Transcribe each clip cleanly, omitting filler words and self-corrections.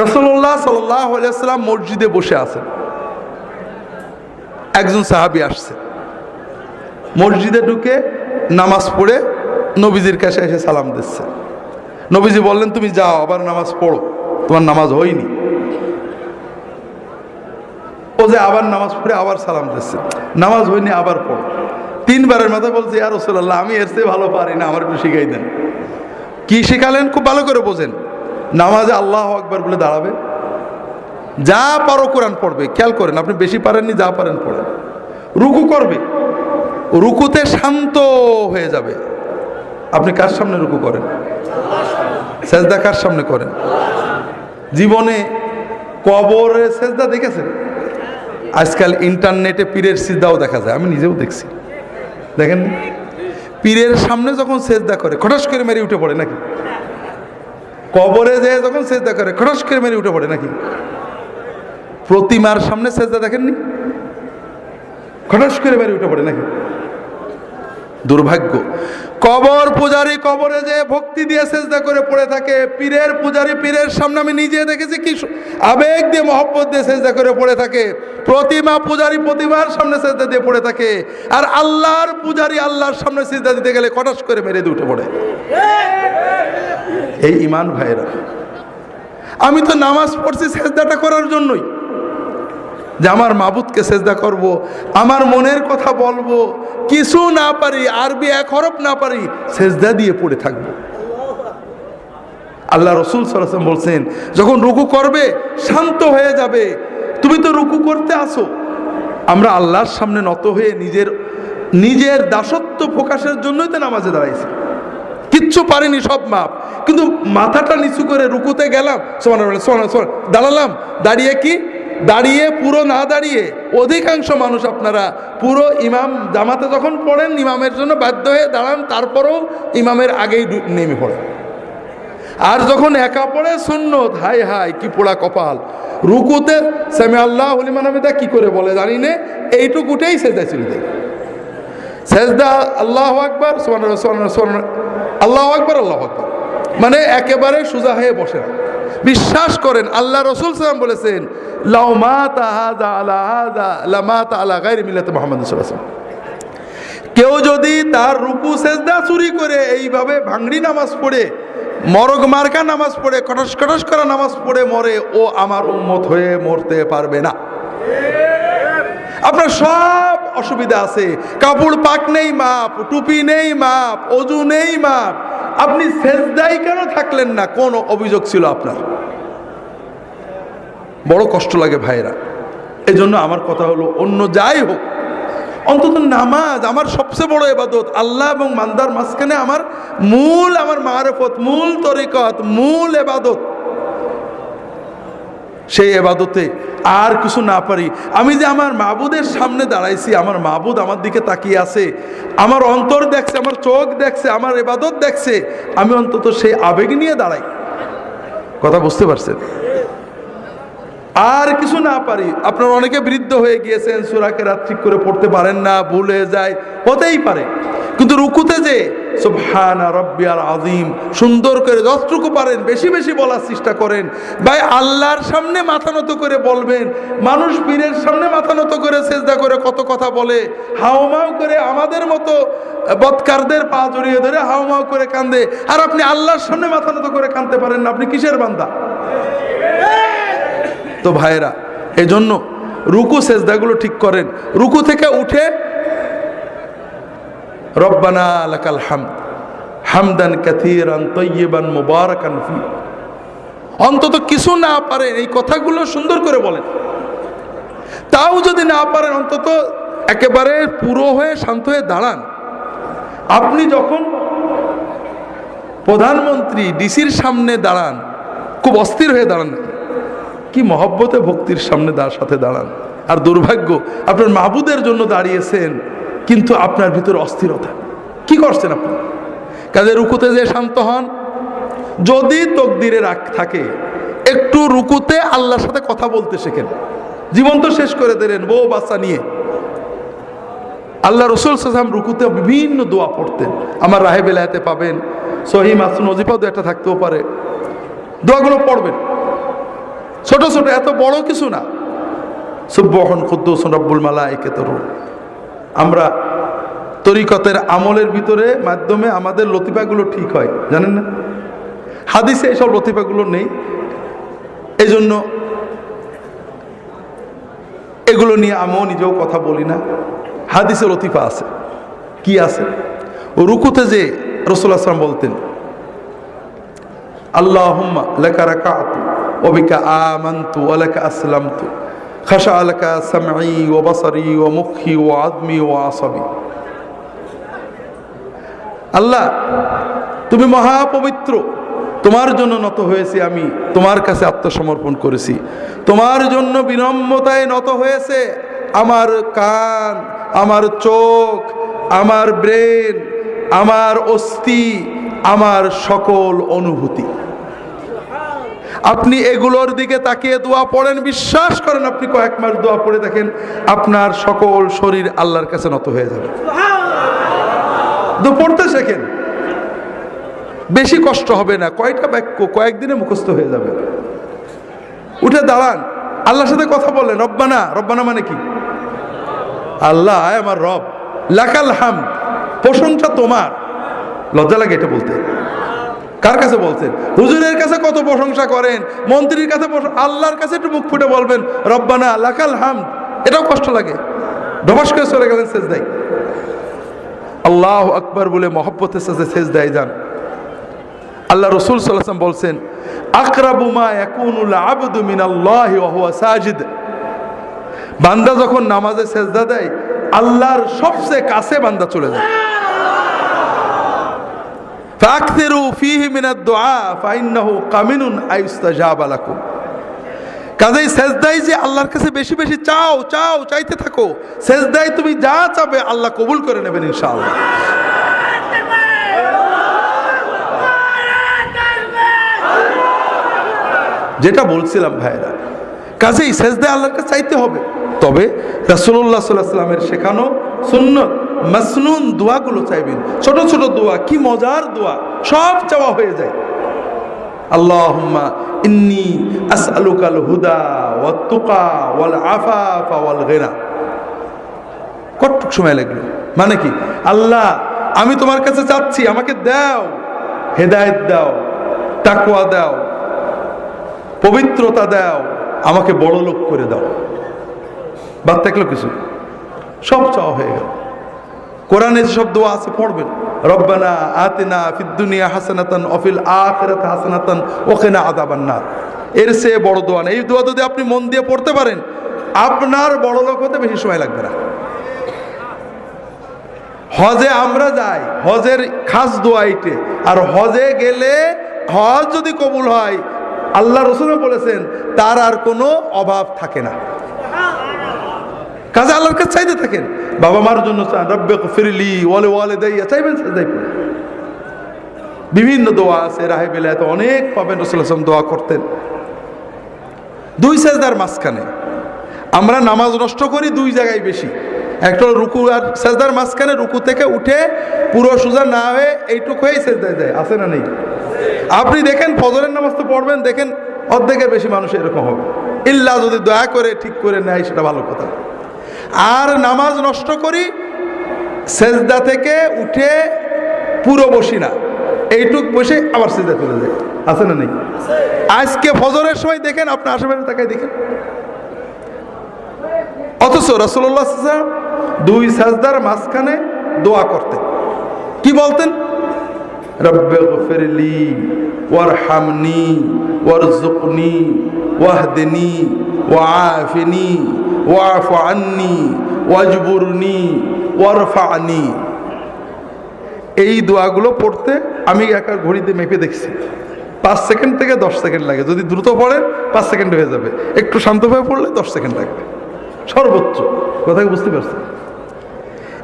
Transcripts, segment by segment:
রাসূলুল্লাহ সাল্লাল্লাহু আলাইহি ওয়াসাল্লাম মসজিদে বসে আছেন, একজন সাহাবী আসছে, মসজিদে ঢুকে নামাজ পড়ে নবীজির কাছে এসে সালাম দিচ্ছে। নবীজি বললেন, তুমি যাও আবার নামাজ পড়ো, তোমার নামাজ হয়নি। ও যে আবার নামাজ পড়ে আবার সালাম দিচ্ছে, নামাজ হয়নি আবার পড়ো। তিনবারের মাথায় বলছে, ইয়া রাসূলুল্লাহ, আমি এর চেয়ে ভালো পারি না, আমার একটু শিখাই দেন। কি শিখালেন খুব ভালো করে বোঝেন। নামাজে আল্লাহু আকবার বলে দাঁড়াবে, যা পারো কোরআন পড়বে, খেয়াল করেন, আপনি বেশি পারেননি, যা পারেন পড়েন। রুকু করবে, রুকুতে শান্ত হয়ে যাবে। আপনি কার সামনে রুকু করেন? সেজদা কার সামনে করেন? জীবনে কবরে সেজদা দেখেছেন? আজকাল ইন্টারনেটে পীরের সিজদাও দেখা যায়, আমি নিজেও দেখছি। দেখেন, পীরের সামনে যখন সেজদা করে খটাস করে মেরে উঠে পড়ে নাকি? কবরে যেয়ে যখন সেজদা করে খটাস করে মেরে উঠে পড়ে নাকি? প্রতিমার সামনে সেজদা দেখেননি? খটাস করে মেরে উঠে পড়ে নাকি? দুর্ভাগ্য। কবর পূজারী কবরে যে ভক্তি দিয়ে সেজদা করে পড়ে থাকে, পীরের পূজারী পীরের সামনে আমি নিজে দেখেছি কি আবেগ দিয়ে মহব্বত দিয়ে সেজদা করে পড়ে থাকে। প্রতিমা পূজারী প্রতিমার সামনে সেজদা দিয়ে পড়ে থাকে, আর আল্লাহর পূজারী আল্লাহর সামনে সেজদা দিতে গেলে কটাস করে মেরে দিয়ে উঠে পড়ে। এই ঈমান ভাইরা, আমি তো নামাজ পড়ছি সেজদাটা করার জন্যই, যে আমার মাবুদকে সেজদা করব, আমার মনের কথা বলবো, কিছু না পারি, আরবি এক হরফ না পারি, সেজদা দিয়ে পড়ে থাকবো। আল্লাহ রাসূল সাল্লাল্লাহু আলাইহি ওয়াসাল্লাম বলছেন, যখন রুকু করবে শান্ত হয়ে যাবে। তুমি তো রুকু করতে আসো, আমরা আল্লাহর সামনে নত হয়ে নিজের দাসত্ব প্রকাশের জন্যই তো নামাজে দাঁড়াইছি। কিচ্ছু পারিনি, সব মাপ, কিন্তু মাথাটা নিচু করে রুকুতে গেলাম, দাঁড়ালাম, দাঁড়িয়ে পুরো না দাঁড়িয়ে, অধিকাংশ মানুষ আপনারা পুরো ইমাম জামাতে যখন পড়েন ইমামের জন্য বাধ্য হয়ে দাঁড়ান, তারপরেও ইমামের আগেই নেমে পড়েন। আর যখন একা পড়ে সুন্নত, হাই হাই কি পোড়া কপাল, রুকুতে সামি আল্লাহু লিমান হামিদা কি করে বলে জানি না, এইটুকুটাই সেজদা ছিল। সেজদা আল্লাহু আকবার আল্লাহু আকবার আল্লাহু আকবার, মানে একেবারে সোজা হয়ে বসে না। বিশ্বাস করেন, আল্লাহ রাসূল সাল্লাল্লাহু আলাইহি ওয়াসাল্লাম বলেছেন, লাউ মাতা হাযা আলা হাযা লামাতা আলা গায়রি মিল্লাতি মুহাম্মদ সাল্লাল্লাহু আলাইহি ওয়াসাল্লাম। কেউ যদি তার রুকু সেজদা চুরি করে এইভাবে ভাঙড়ি নামাজ পড়ে, মরগ মার্কা নামাজ পড়ে, কটস কটস করা নামাজ পড়ে মরে, ও আমার উম্মত হয়ে মরতে পারবে না। আপনার সব অসুবিধা আছে, কাপড় পাক নেই মাপ, টুপি নেই মাপ, ওযু নেই মাপ, আপনি সেজদায় কেন থাকলেন না? কোন অভিযোগ ছিল আপনার? বড় কষ্ট লাগে ভাইরা। এই জন্য আমার কথা হলো, অন্য যাই হোক, অন্তত নামাজ আমার সবচেয়ে বড় ইবাদত। আল্লাহ এবং বান্দার মাঝখানে আমার মারিফত, মূল তরিকত, মূল ইবাদত। সেই ইবাদতে আর কিছু না পারি, আমি যে আমার মাবুদের সামনে দাঁড়াইছি, আমার মাবুদ আমার দিকে তাকিয়ে আছে, আমার অন্তর দেখছে, আমার চোখ দেখছে, আমার ইবাদত দেখছে, আমি অন্তত সেই আবেগ নিয়ে দাঁড়াই। কথা বুঝতে পারছেন? আর কিছু না পারি। আপনারা অনেকে বৃদ্ধ হয়ে গিয়েছেন, সূরা কেরাত ঠিক করে পড়তে পারেন না, ভুল হয়ে যায়, হতেই পারে, কিন্তু রুকুতে যে সুবহানা রাব্বিয়াল আযীম সুন্দর করে যতটুকু পারেন বেশি বেশি বলার চেষ্টা করেন। ভাই, আল্লাহর সামনে মাথা নত করে বলবেন। মানুষ পীরের সামনে মাথা নত করে সেজদা করে কত কথা বলে, হাউমাউ করে আমাদের মতো বদকারদের পা জড়িয়ে ধরে হাউমাউ করে কান্দে, আর আপনি আল্লাহর সামনে মাথা নত করে কাঁদতে পারেন না, আপনি কিসের বান্দা? তো ভাইরা, এই জন্য রুকু সেজদাগুলো ঠিক করেন। রুকু থেকে উঠে রব্বানা লাকাল হামদ হামদান কাসীরান তাইয়িবান মুবারাকান ফি, অন্তত কিছু না পারেন এই কথাগুলো সুন্দর করে বলেন। তাও যদি না পারেন, অন্তত একেবারে পুরো হয়ে শান্ত হয়ে দাঁড়ান। আপনি যখন প্রধানমন্ত্রী ডিসির সামনে দাঁড়ান, খুব অস্থির হয়ে দাঁড়ান, কি মহব্বতে ভক্তির সামনে সাথে দাঁড়ান। আর দুর্ভাগ্য, আপনার মাবুদের জন্য দাঁড়িয়েছেন, কিন্তু আপনার ভিতরে অস্থিরতা। কি করছেন আপনি? কাজে রুকুতে যে শান্ত হন। যদি তকদিরে রাগ থাকে, একটু রুকুতে আল্লাহর সাথে কথা বলতে শেখেন। জীবন তো শেষ করে দিলেন বউ বাচ্চা নিয়ে। আল্লাহ রাসূল সাল্লাল্লাহু আলাইহি ওয়াসাল্লাম রুকুতে বিভিন্ন দোয়া পড়তেন, আমার রাহে বেলায়েতে পাবেন, সহিহ মাসনুন ওজিফাও একটা থাকতেও পারে, দোয়াগুলো পড়বেন। ছোট ছোট, এত বড় কিছু না। সুবহান কুদ্দুসুন রব্বুল মালাইকাতুর রূহ। আমরা তরিকতের আমলের ভিতরে মাধ্যমে আমাদের লতিফাগুলো ঠিক হয়, জানেন না? হাদিসে এইসব লতিফাগুলো নেই, এই জন্য এগুলো নিয়ে আমিও নিজেও কথা বলি না। হাদিসে লতিফা আছে। কি আছে? রুকুতে যে রাসূলুল্লাহ সাল্লাল্লাহু আলাইহি ওয়াসাল্লাম বলতেন, আল্লাহুম্মা লাকা রাকাতু ওয়া বিকা আমানতু ওয়া লাকা আসলামতু খাশা লাকা সামঈ ওয়া বাসারি ওয়া মুখি ওয়া আযমি ওয়া আসাবি। আল্লাহ, তুমি মহাপবিত্র, তোমার জন্য নত হয়েছি, আমি তোমার কাছে আত্মসমর্পণ করেছি, তোমার জন্য বিনম্রতায় নত হয়েছে আমার কান, আমার চোখ, আমার ব্রেন, আমার অস্থি, আমার সকল অনুভূতি। আপনি এগুলোর দিকে তাকিয়ে দোয়া পড়েন, বিশ্বাস করেন আপনি কয়েক মাস দোয়া পড়ে দেখেন আপনার সকল শরীর আল্লাহর কাছে নত হয়ে যাবে। পড়তে শেখেন, বেশি কষ্ট হবে না, কয়টা বাক্য কয়েকদিনে মুখস্থ হয়ে যাবে। উঠে দাঁড়ান, আল্লাহর সাথে কথা বলেন, রব্বানা। রব্বানা মানে কি? আল্লাহ আমার রব, লাকাল হামদ, প্রশংসা তোমার। লজ্জা লাগে এটা বলতে। কার কাছে বলছেন? হুজুরের কাছে কত প্রশংসা করেন, মন্ত্রীর কাছে, আল্লাহর কাছে একটু মুখ ফুটে বলবেন রব্বানা লাকাল হামদ, এটাও কষ্ট লাগে। ধবাস করে চলে গেলেন সেজদায়, আল্লাহু আকবার বলে মহব্বতের সাথে সেজদায় যান। আল্লাহ রাসূল সাল্লাল্লাহু আলাইহি ওয়াসাল্লাম বলছেন, আকরাবু মা ইয়াকুনুল আবদু মিনাল্লাহি ওয়া হুয়া সাজিদ। বান্দা যখন নামাজে সেজদা দেয়, আল্লাহর সবচেয়ে কাছে বান্দা চলে যায়। ফাকসিরু ফীহি মিনাদ দুআ ফাইন্নাহু কামিনুন আইস্তাজাবা লাকুম। কাজেই সেজদায় যে আল্লাহর কাছে বেশি বেশি চাও, চাও, চাইতে থাকো। সেজদায় তুমি যা চাবে আল্লাহ কবুল করে নেবেন ইনশাআল্লাহ। যেটা বলছিলাম ভাইরা, কাজেই সেজদায় আল্লাহর কাছে চাইতে হবে। তবে রাসূলুল্লাহ সাল্লাল্লাহু আলাইহি ওয়াসাল্লামের শেখানো সুন্নত মাসনুন দোয়াগুলো চাইবেন। ছোট ছোট দোয়া, কি মজার দোয়া, সব চাওয়া হয়ে যায়। আল্লাহুম্মা ইন্নী আসআলুকাল হুদা ওয়াত তুকা ওয়াল আফাফা ওয়াল গিনা। কতটুক সময় লাগলো? মানে কি? আল্লাহ, আমি তোমার কাছে চাচ্ছি, আমাকে দাও, হেদায়েত দাও, তাকওয়া দাও, পবিত্রতা দাও, আমাকে বড় লোক করে দাও। বাদ থাকলো কিছু? সব চাওয়া হয়ে গেল। কোরআনে যেসব দোয়া আছে পড়বেন, রব্বানা আতিনা ফিদ দুনিয়া হাসানাতান ওয়া ফিল আখিরাতি হাসানাতান ওয়া কিনা আযাবান নার। এর চেয়ে বড় দোয়া নেই। এই দোয়া যদি আপনি মন দিয়ে পড়তে পারেন, আপনার বড় লোক হতে বেশি সময় লাগবে না। হজে আমরা যাই, হজের খাস দোয়া এইটে। আর হজে গেলে হজ যদি কবুল হয়, আল্লাহ রাসূল বলেছেন তার আর কোনো অভাব থাকে না। কাজে আল্লাহর কাছে চাইতে থাকেন। বাবা মার জন্য চান, রব্বিগফিরলি ওয়া লিওয়ালিদাইয়া, চাইবেন সেজদায় পড়ে। বিভিন্ন দোয়া আছে, রাহে বিলায়াত অনেক পাবেন। রাসূল সাল্লাল্লাহু আলাইহি ওয়াসাল্লাম দোয়া করতেন দুই সেজদার মাঝখানে। আমরা নামাজ নষ্ট করি দুই জায়গায় বেশি। একটা রুকু আর সেজদার মাঝখানে, রুকু থেকে উঠে পুরো সোজা না হয়ে এইটুক হয়েই সেজদায় যায়, আছে না নেই? আপনি দেখেন ফজরের নামাজ তো পড়বেন, দেখেন অর্ধেকের বেশি মানুষ এরকম হবে। ইল্লা যদি দয়া করে ঠিক করে নেয় সেটা ভালো কথা। আর নামাজ নষ্ট করি, সেজদা থেকে উঠে পুরো বসি না, এইটুক বসে আবার সেজদা চলে যায়, আছে না নেই? আজকে ফজরের সময় দেখেন, আপনার আশেপাশে তাকায় দেখেন। অথচ রাসূলুল্লাহ সাল্লাল্লাহু আলাইহি ওয়াসাল্লাম দুই সাজদার মাঝখানে দোয়া করতেন। কি বলতেন? রব্বিগফিরলি ওয়ারহামনি ওয়ারযুকনি ওয়াহদিনি ওয়াআফিনি ওয়াফু আন্নি ওয়াজবুরনি ওয়ারফানি। এই দোয়াগুলো পড়তে আমি একা ঘড়িতে মেপে দেখছি 5 সেকেন্ড থেকে 10 সেকেন্ড লাগে। যদি দ্রুত পড়েন 5 সেকেন্ড হয়ে যাবে, একটু শান্তভাবে পড়লে 10 সেকেন্ড লাগবে সর্বোচ্চ। কথা বুঝতে পারছেন?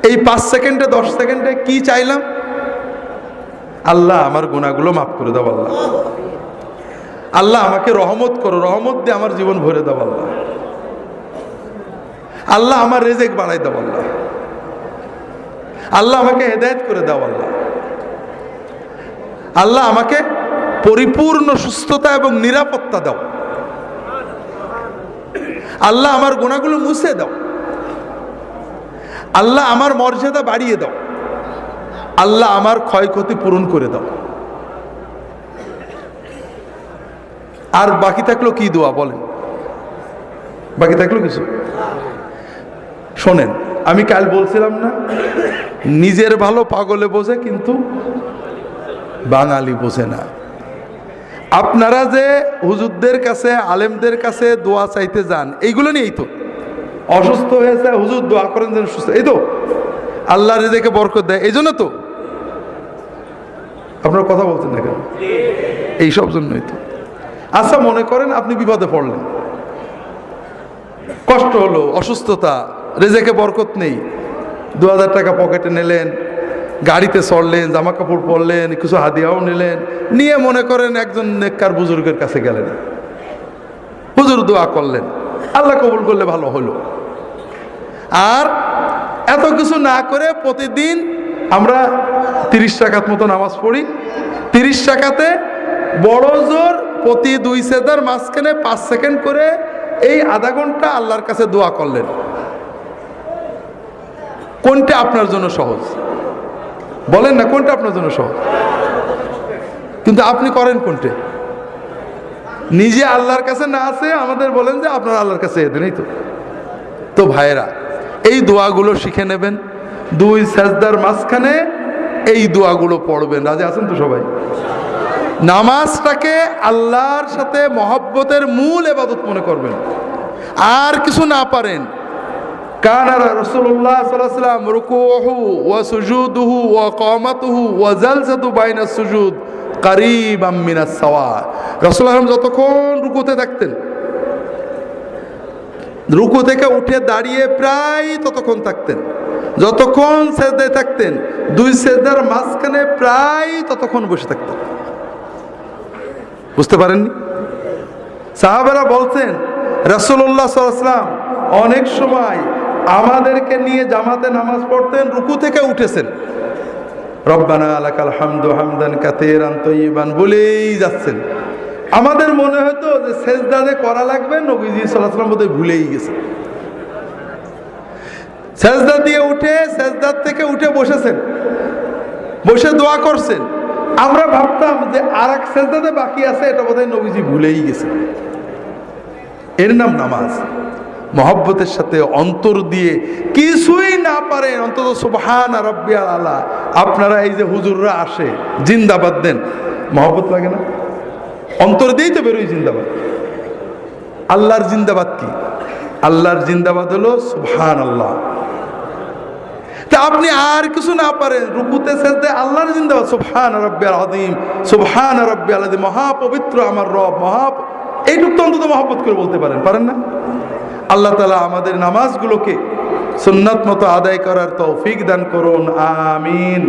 এই 5 সেকেন্ডে 10 সেকেন্ডে কি চাইলাম? আল্লাহ আমার গুনাহগুলো মাফ করে দাও। আল্লাহ, আল্লাহ আমাকে রহমত করো, রহমত দিয়ে আমার জীবন ভরে দাও। আল্লাহ, আল্লাহ আমার রিজিক বাড়াই দাও। আল্লাহ, আল্লাহ আমাকে হেদায়েত করে দাও। আল্লাহ, আল্লাহ আমাকে পরিপূর্ণ সুস্থতা এবং নিরাপত্তা দাও। আল্লাহ আমার গুনাহগুলো মুছে দাও, আল্লাহ আমার মর্যাদা বাড়িয়ে দাও, আল্লাহ আমার ক্ষয়ক্ষতি পূরণ করে দাও। আর বাকি থাকলো কি দোয়া বলেন? বাকি থাকলো কিছু? শোনেন, আমি কাল বলছিলাম না, নিজের ভালো পাগলে বোঝে কিন্তু বাঙালি বোঝে না। আপনারা যে হুজুরদের কাছে, আলেমদের কাছে দোয়া চাইতে যান, এইগুলো নিয়েই তো। অসুস্থ হয়েছে, হুজুর দোয়া করেন যেন সুস্থ, এই তো আল্লাহ রিজেকে বরকত দেয়, এই জন্য তো। আপনারা কথা বলছেন না কেন? এই সব জন্যই তো। আচ্ছা, মনে করেন আপনি বিপদে পড়লেন, কষ্ট হলো, অসুস্থতা, রেজেকে বরকত নেই, 2000 টাকা পকেটে নিলেন, গাড়িতে চড়লেন, জামা কাপড় পরলেন, কিছু হাদিয়াও নিলেন, নিয়ে মনে করেন একজন নেককার বুজুর্গের কাছে গেলেন, হুজুর দোয়া করলেন, আল্লাহ কবুল করলে ভালো হলো। আর এত কিছু না করে প্রতিদিন আমরা 30 রাকাত মতো নামাজ পড়ি, 30 রাকাতে বড় জোর প্রতি 2 সেজদার মাঝখানে 5 সেকেন্ড করে এই আধা ঘন্টা আল্লাহর কাছে দোয়া করলেন। কোনটা আপনার জন্য সহজ? বলেন না, কোনটা আপনার জন্য সহজ? কিন্তু আপনি করেন কোনটা? নিজে আল্লাহর কাছে না আছে আমাদের বলেন যে আপনারা আল্লাহর কাছে দেন, এই তো। তো ভাইয়েরা, এই দোয়াগুলো শিখে নেবেন, 2 সেজদার মাঝখানে এই দোয়াগুলো পড়বেন। রাজি আছেন তো সবাই? নামাজটাকে আল্লাহর সাথে মহব্বতের মূল ইবাদত মনে করবেন। আর কিছু না পারেন, কানা রাসূলুল্লাহ সাল্লাল্লাহু আলাইহি ওয়াসাল্লাম রুকুহু ওয়া সুজুদুহু ওয়া কামাতুহু ওয়া জালসাতু বাইনাস সুজুদ কারীবাম মিনাস সাওয়া। রাসূলুল্লাহ যতক্ষণ রুকুতে থাকতেন, রুকু থেকে উঠে দাঁড়িয়ে প্রায় ততক্ষণ থাকতেন, যতক্ষণ সেজদায় থাকতেন 2 সেজদার মাঝখানে প্রায় ততক্ষণ বসে থাকতেন। বুঝতে পারেননি? সাহাবারা বলতেন রাসূলুল্লাহ সাল্লাল্লাহু আলাইহি ওয়াসাল্লাম অনেক সময় আমাদেরকে নিয়ে জামাতে নামাজ পড়তেন, রুকু থেকে উঠেছেন, রব্বানা লাকাল হামদু হামদান কাসীরান তাইয়িবান বলেই যাচ্ছেন। আমাদের মনে হতো যে সেজদা যে করা লাগবে, নবীজি সাল্লাল্লাহু আলাইহি ওয়াসাল্লাম বোধহয় ভুলেই গেছেন। সেজদা দিয়ে উঠে, সেজদার থেকে উঠে বসেছেন, বসে দোয়া করছেন। আমরা ভাবতাম যে আর এক সেজদাতে বাকি আছে, এটা বোধহয় নবীজি ভুলেই গেছেন। এর নাম নামাজ। মহব্বতের সাথে অন্তর দিয়ে, কিছুই না পারেন অন্তত সুবহান রাব্বিয়াল আলা। আপনারা এই যে হুজুররা আসে জিন্দাবাদ দেন, মহব্বত লাগে না? অন্তর দিয়েই তো বেরোই জিন্দাবাদ। আল্লাহর জিন্দাবাদ কি? আল্লাহর জিন্দাবাদ হলো সুবহানাল্লাহ। তা আপনি আর কিছু না পারেন, রুকুতে সেজদায় আল্লাহর জিন্দাবাদ, সুবহান রাব্বিয়াল আযীম, সুবহান রাব্বিয়াল আযীম, মহাপবিত্র আমার রব, এইটুক তো অন্তত মহব্বত করে বলতে পারেন না? আল্লাহ তাআলা আমাদের নামাজগুলোকে সুন্নাত মতো আদায় করার তৌফিক দান করুন, আমিন।